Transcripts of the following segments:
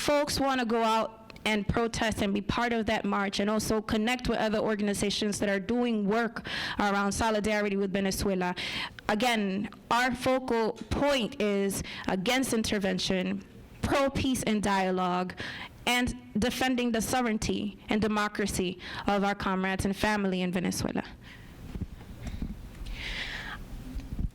folks want to go out and protest and be part of that march, and also connect with other organizations that are doing work around solidarity with Venezuela, again, our focal point is against intervention, pro-peace and dialogue, and defending the sovereignty and democracy of our comrades and family in Venezuela.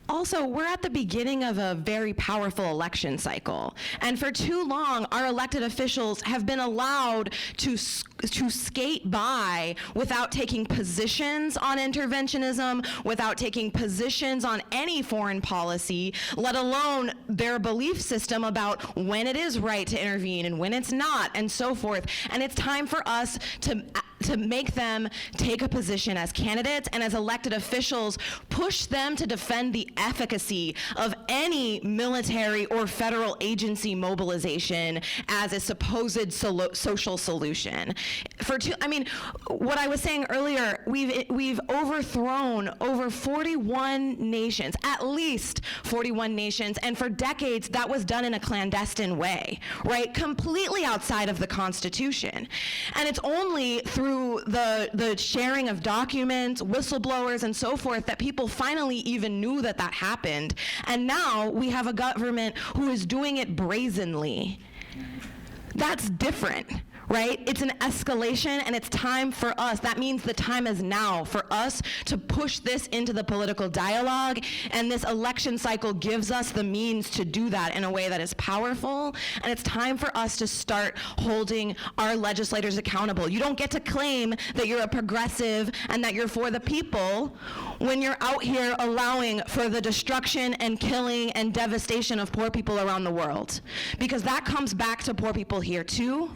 Also, we're at the beginning of a very powerful election cycle, and for too long, our elected officials have been allowed to skate by without taking positions on interventionism, without taking positions on any foreign policy, let alone their belief system about when it is right to intervene and when it's not, and so forth. And it's time for us to make them take a position as candidates and as elected officials, push them to defend the efficacy of any military or federal agency mobilization as a supposed social solution. What I was saying earlier, we've overthrown over 41 nations, at least 41 nations, and for decades that was done in a clandestine way, right? Completely outside of the Constitution. And it's only through the sharing of documents, whistleblowers, and so forth that people finally even knew that that happened. And now we have a government who is doing it brazenly. That's different, right? It's an escalation, and it's time for us. That means the time is now for us to push this into the political dialogue, and this election cycle gives us the means to do that in a way that is powerful, and it's time for us to start holding our legislators accountable. You don't get to claim that you're a progressive and that you're for the people when you're out here allowing for the destruction and killing and devastation of poor people around the world, because that comes back to poor people here too.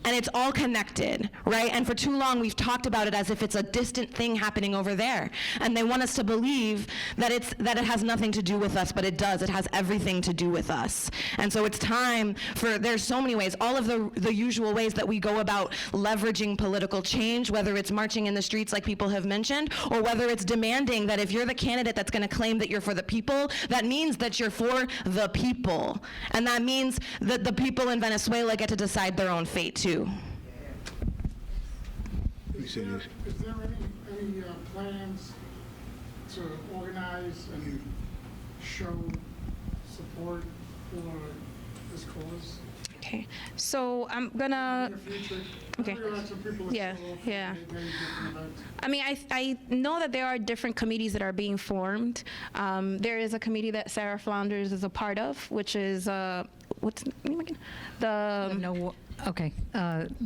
And it's all connected, right? And for too long, we've talked about it as if it's a distant thing happening over there. And they want us to believe that it has nothing to do with us, but it does. It has everything to do with us. And so it's time for, there's so many ways, all of the usual ways that we go about leveraging political change, whether it's marching in the streets like people have mentioned, or whether it's demanding that if you're the candidate that's gonna claim that you're for the people, that means that you're for the people. And that means that the people in Venezuela get to decide their own fate too. Is there any plans to organize and show support for this cause? Okay, so I'm gonna. In the future? Okay. Yeah. I mean, I know that there are different committees that are being formed. There is a committee that Sarah Flounders is a part of, which is what's the name again? The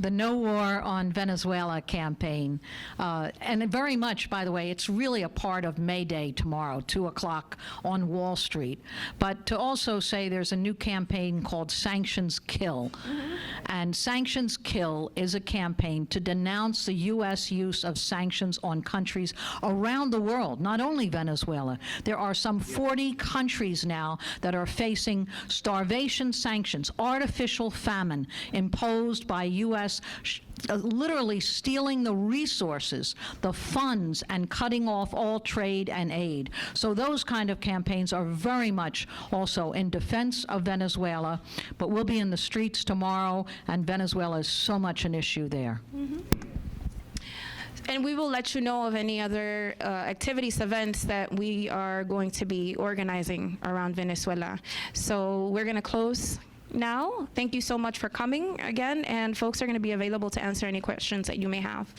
No War on Venezuela campaign. And very much, by the way, it's really a part of May Day tomorrow, 2 o'clock on Wall Street. But to also say there's a new campaign called Sanctions Kill. And Sanctions Kill is a campaign to denounce the U.S. use of sanctions on countries around the world, not only Venezuela. There are some 40 countries now that are facing starvation sanctions, artificial famine imposed by U.S. Literally stealing the resources, the funds, and cutting off all trade and aid. So those kind of campaigns are very much also in defense of Venezuela, but we'll be in the streets tomorrow, and Venezuela is so much an issue there. And we will let you know of any other activities, events that we are going to be organizing around Venezuela. So we're gonna close now. Thank you so much for coming again, and folks are going to be available to answer any questions that you may have.